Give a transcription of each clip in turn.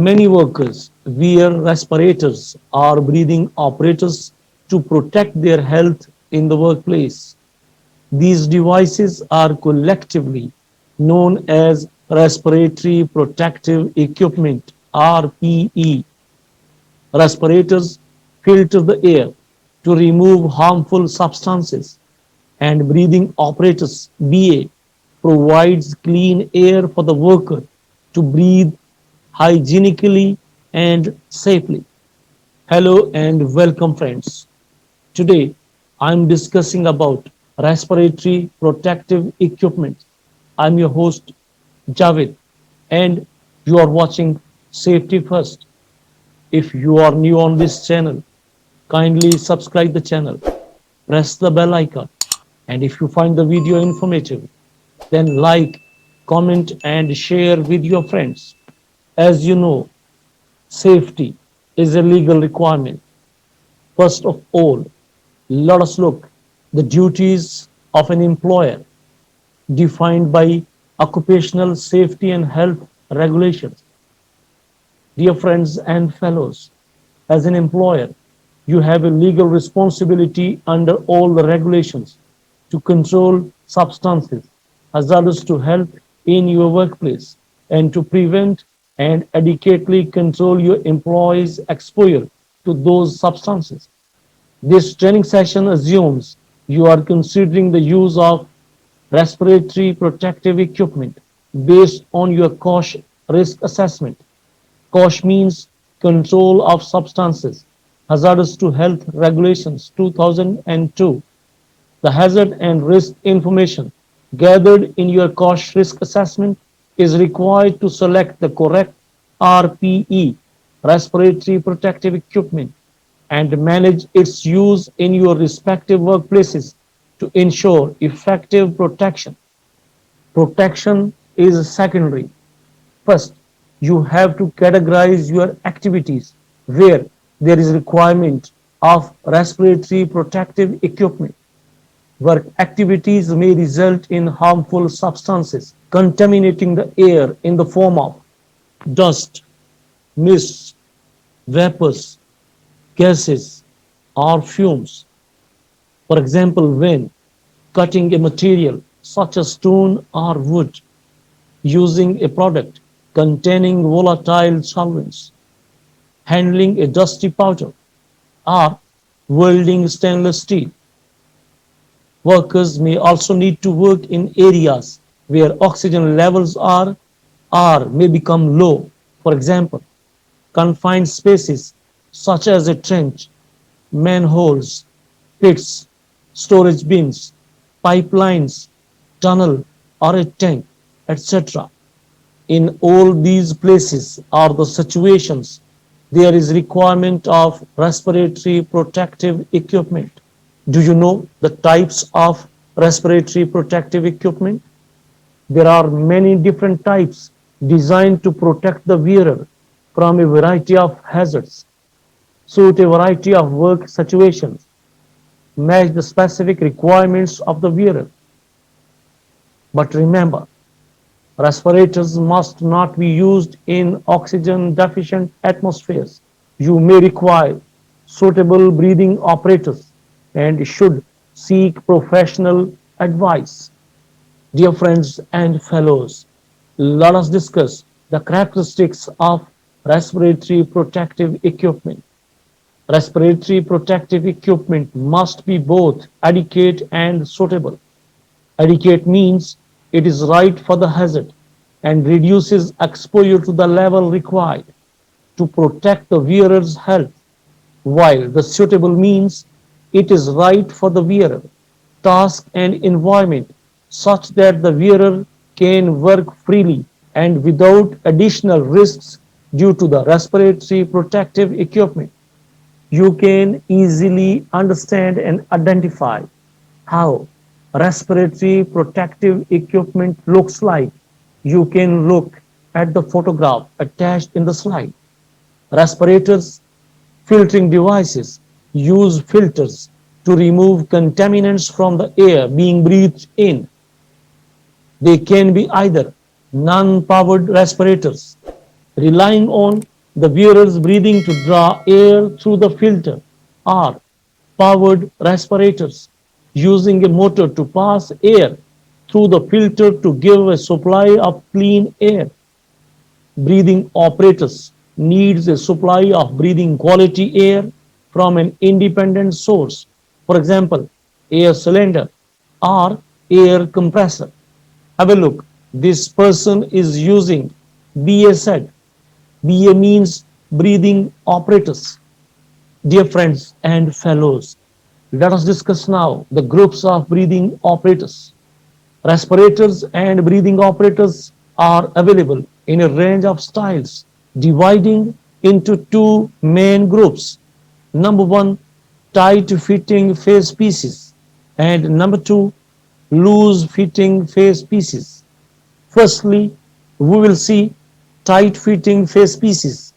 Many workers wear respirators or breathing apparatus to protect their health in the workplace. These devices are collectively known as respiratory protective equipment RPE. Respirators filter the air to remove harmful substances, and breathing apparatus BA provides clean air for the worker to breathe hygienically and safely. Hello and welcome friends. Today I'm discussing about respiratory protective equipment. I'm your host Javed and you are watching Safety First. If you are new on this channel, kindly subscribe the channel, press the bell icon, and if you find the video informative, then like, comment and share with your friends. As you know, safety is a legal requirement. First of all, let us look the duties of an employer defined by occupational safety and health regulations. Dear friends and fellows, as an employer, you have a legal responsibility under all the regulations to control substances hazardous to health in your workplace and to prevent and adequately control your employees' exposure to those substances. This training session assumes you are considering the use of respiratory protective equipment based on your COSH risk assessment. COSH means Control of Substances Hazardous to Health Regulations 2002. The hazard and risk information gathered in your COSH risk assessment is required to select the correct RPE, respiratory protective equipment, and manage its use in your respective workplaces to ensure effective protection. Protection is secondary. First, you have to categorize your activities where there is requirement of respiratory protective equipment. Work activities may result in harmful substances contaminating the air in the form of dust, mist, vapors, gases, or fumes. For example, when cutting a material such as stone or wood, using a product containing volatile solvents, handling a dusty powder, or welding stainless steel. Workers may also need to work in areas where oxygen levels are or may become low. For example, confined spaces such as a trench, manholes, pits, storage bins, pipelines, tunnel, or a tank, etc. In all these places are the situations there is requirement of respiratory protective equipment. Do you know the types of respiratory protective equipment? There are many different types designed to protect the wearer from a variety of hazards, suit a variety of work situations, match the specific requirements of the wearer. But remember, respirators must not be used in oxygen deficient atmospheres. You may require suitable breathing apparatus and should seek professional advice. Dear friends and fellows, let us discuss the characteristics of respiratory protective equipment. Respiratory protective equipment must be both adequate and suitable. Adequate means it is right for the hazard and reduces exposure to the level required to protect the wearer's health, while the suitable means it is right for the wearer, task and environment such that the wearer can work freely and without additional risks due to the respiratory protective equipment. You can easily understand and identify how respiratory protective equipment looks like. You can look at the photograph attached in the slide. Respirators, filtering devices, use filters to remove contaminants from the air being breathed in. They can be either non-powered respirators, relying on The wearers breathing to draw air through the filter are powered respirators using a motor to pass air through the filter to give a supply of clean air. Breathing operators needs a supply of breathing quality air from an independent source. For example, air cylinder or air compressor. Have a look. This person is using BA said. BA means breathing operators. Dear friends and fellows, let us discuss now the groups of breathing operators. Respirators and breathing operators are available in a range of styles, dividing into two main groups. Number one, tight fitting face pieces, and number two, loose fitting face pieces. Firstly, we will see tight fitting face pieces,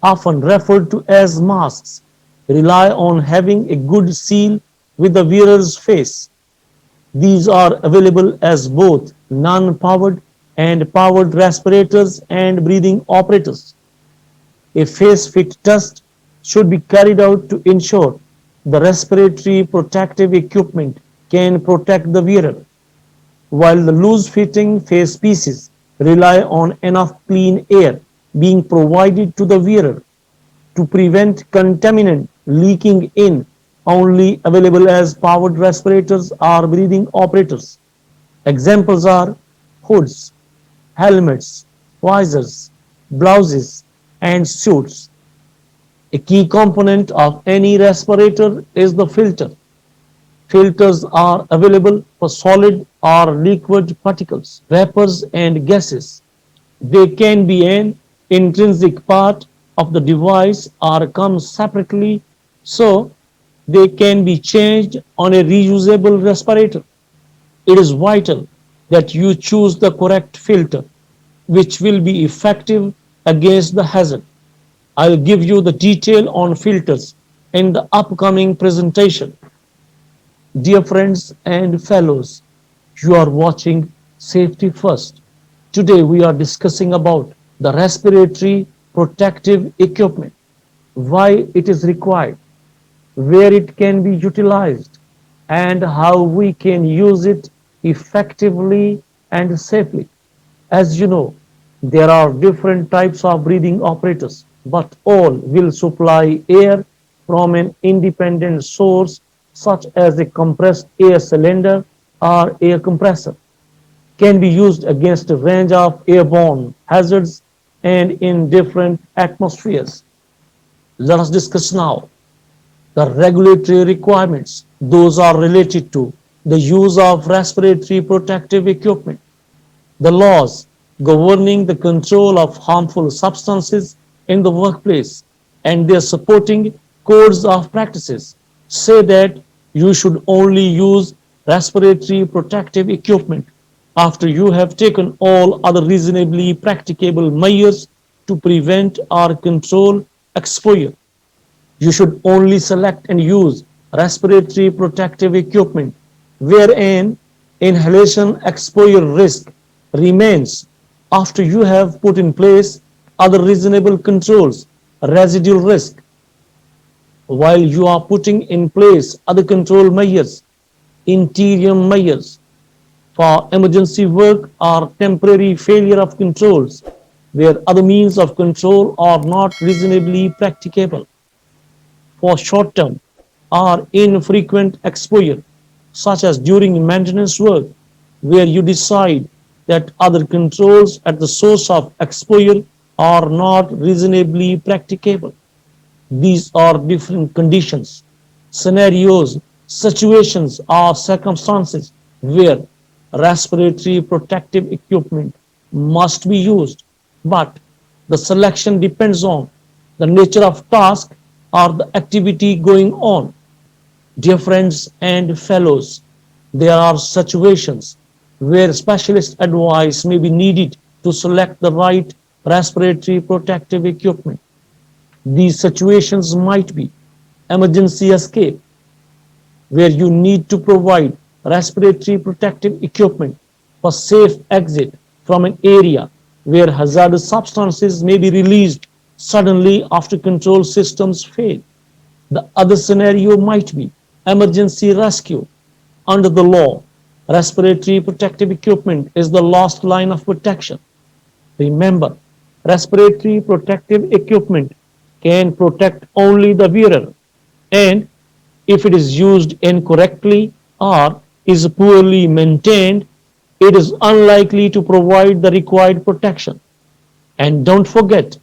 often referred to as masks, rely on having a good seal with the wearer's face. These are available as both non-powered and powered respirators and breathing operators. A face fit test should be carried out to ensure the respiratory protective equipment can protect the wearer, while the loose-fitting face pieces rely on enough clean air being provided to the wearer to prevent contaminant leaking in, only available as powered respirators or breathing operators. Examples are hoods, helmets, visors, blouses, and suits. A key component of any respirator is the filter. Filters are available for solid or liquid particles, vapors, and gases. They can be an intrinsic part of the device or come separately, so they can be changed on a reusable respirator. It is vital that you choose the correct filter, which will be effective against the hazard. I'll give you the detail on filters in the upcoming presentation. Dear friends and fellows, you are watching Safety First. Today we are discussing about the respiratory protective equipment, why it is required, where it can be utilized, and how we can use it effectively and safely. As you know, there are different types of breathing operators, but all will supply air from an independent source such as a compressed air cylinder or air compressor, can be used against a range of airborne hazards and in different atmospheres. Let us discuss now the regulatory requirements. Those are related to the use of respiratory protective equipment. The laws governing the control of harmful substances in the workplace and their supporting codes of practices say that you should only use respiratory protective equipment after you have taken all other reasonably practicable measures to prevent or control exposure. You should only select and use respiratory protective equipment wherein inhalation exposure risk remains after you have put in place other reasonable controls, residual risk. While you are putting in place other control measures, interior measures for emergency work or temporary failure of controls where other means of control are not reasonably practicable, for short-term or infrequent exposure, such as during maintenance work, where you decide that other controls at the source of exposure are not reasonably practicable. These are different conditions, scenarios, situations, or circumstances where respiratory protective equipment must be used, but the selection depends on the nature of task or the activity going on. Dear friends and fellows, there are situations where specialist advice may be needed to select the right respiratory protective equipment. These situations might be emergency escape, where you need to provide respiratory protective equipment for safe exit from an area where hazardous substances may be released suddenly after control systems fail. The other scenario might be emergency rescue. Under the law, respiratory protective equipment is the last line of protection. Remember, respiratory protective equipment can protect only the wearer, and if it is used incorrectly or is poorly maintained, it is unlikely to provide the required protection. And don't forget,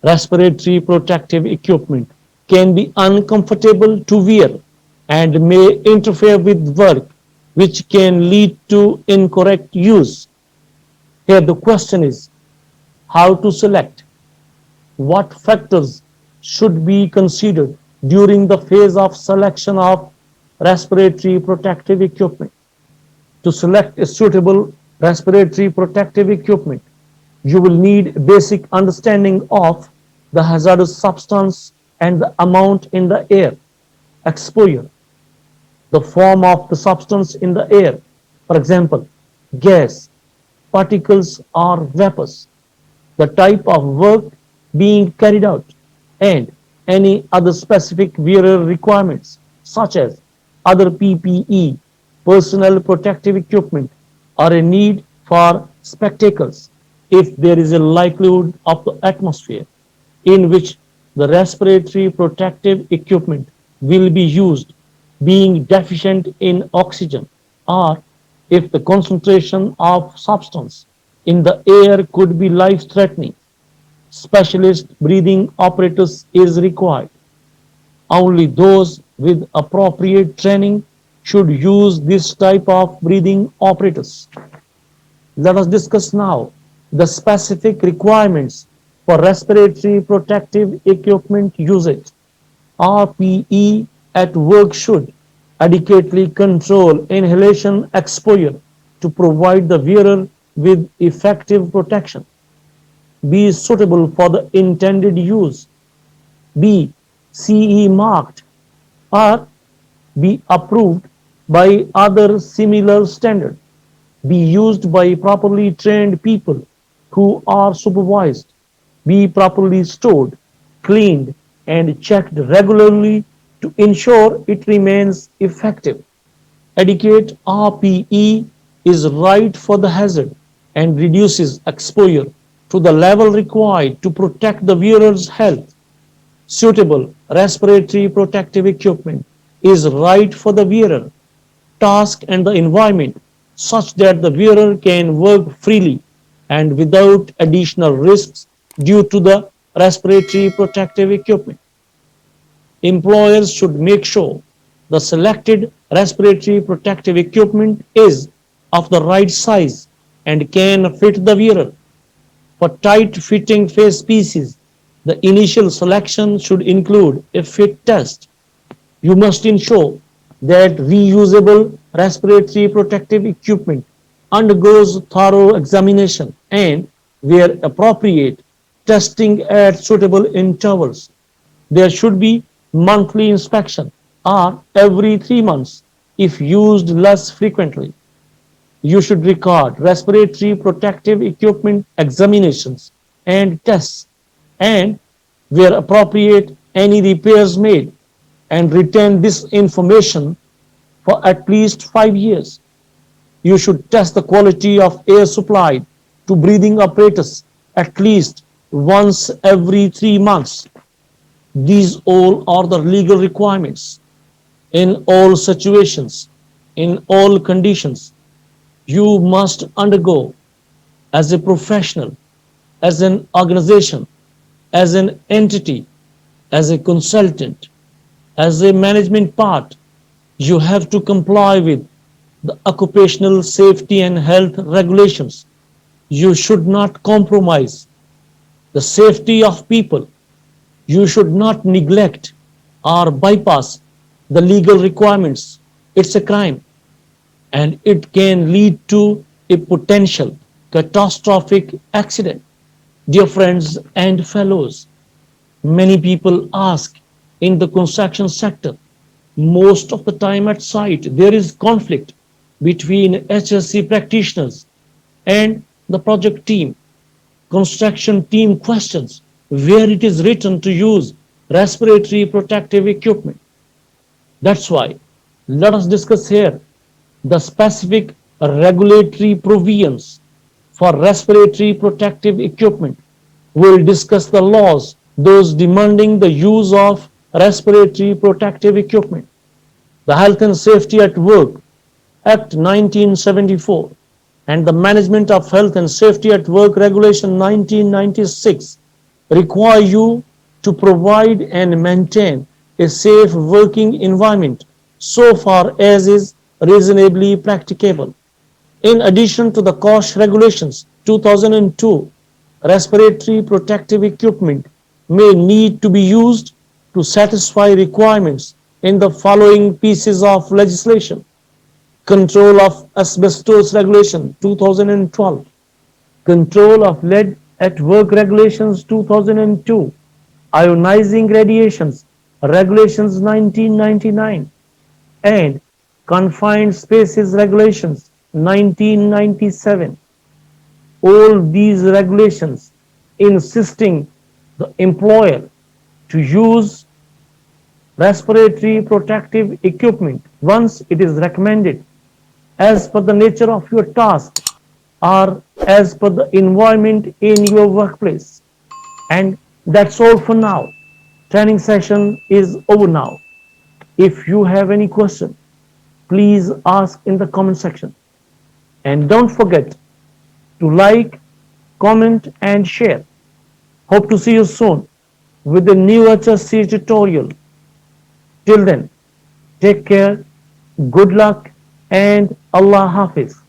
respiratory protective equipment can be uncomfortable to wear and may interfere with work, which can lead to incorrect use. Here the question is how to select, what factors should be considered during the phase of selection of respiratory protective equipment. To select a suitable respiratory protective equipment, you will need basic understanding of the hazardous substance and the amount in the air, exposure, the form of the substance in the air, for example, gas, particles or vapors, the type of work being carried out, and any other specific wearer requirements such as other PPE, personal protective equipment, or a need for spectacles if there is a likelihood of the atmosphere in which the respiratory protective equipment will be used being deficient in oxygen, or if the concentration of substance in the air could be life threatening. Specialist breathing apparatus is required. Only those with appropriate training should use this type of breathing apparatus. Let us discuss now the specific requirements for respiratory protective equipment usage. RPE at work should adequately control inhalation exposure to provide the wearer with effective protection. Be suitable for the intended use. Be CE marked or be approved by other similar standard. Be used by properly trained people who are supervised. Be properly stored, cleaned, and checked regularly to ensure it remains effective. Adequate RPE is right for the hazard and reduces exposure to the level required to protect the wearer's health. Suitable respiratory protective equipment is right for the wearer, task, and the environment such that the wearer can work freely and without additional risks due to the respiratory protective equipment. Employers should make sure the selected respiratory protective equipment is of the right size and can fit the wearer. For tight-fitting face pieces, the initial selection should include a fit test. You must ensure that reusable respiratory protective equipment undergoes thorough examination and, where appropriate, testing at suitable intervals. There should be monthly inspection or every 3 months if used less frequently. You should record respiratory protective equipment examinations and tests, and where appropriate, any repairs made, and retain this information for at least 5 years. You should test the quality of air supplied to breathing apparatus at least once every 3 months. These all are the legal requirements. In all situations, in all conditions, you must undergo as a professional, as an organization, as an entity, as a consultant, as a management part, you have to comply with the occupational safety and health regulations. You should not compromise the safety of people. You should not neglect or bypass the legal requirements. It's a crime and it can lead to a potential catastrophic accident. Dear friends and fellows, many people ask in the construction sector, most of the time at site, there is conflict between HSC practitioners and the project team. Construction team questions where it is written to use respiratory protective equipment. That's why let us discuss here the specific regulatory provisions for respiratory protective equipment. We'll discuss the laws, those demanding the use of respiratory protective equipment. The Health and Safety at Work Act 1974 and the Management of Health and Safety at Work Regulation 1996 require you to provide and maintain a safe working environment so far as is reasonably practicable. In addition to the COSH regulations 2002, respiratory protective equipment may need to be used to satisfy requirements in the following pieces of legislation: Control of Asbestos Regulation 2012, Control of Lead at Work Regulations 2002, Ionizing Radiations Regulations 1999, and Confined Spaces Regulations 1997. All these regulations insisting the employer to use respiratory protective equipment once it is recommended as per the nature of your task or as per the environment in your workplace. And that's all for now. Training session is over now. If you have any question, please ask in the comment section. And don't forget to like, comment, and share. Hope to see you soon with a new HSC tutorial. Till then, take care, good luck, and Allah Hafiz.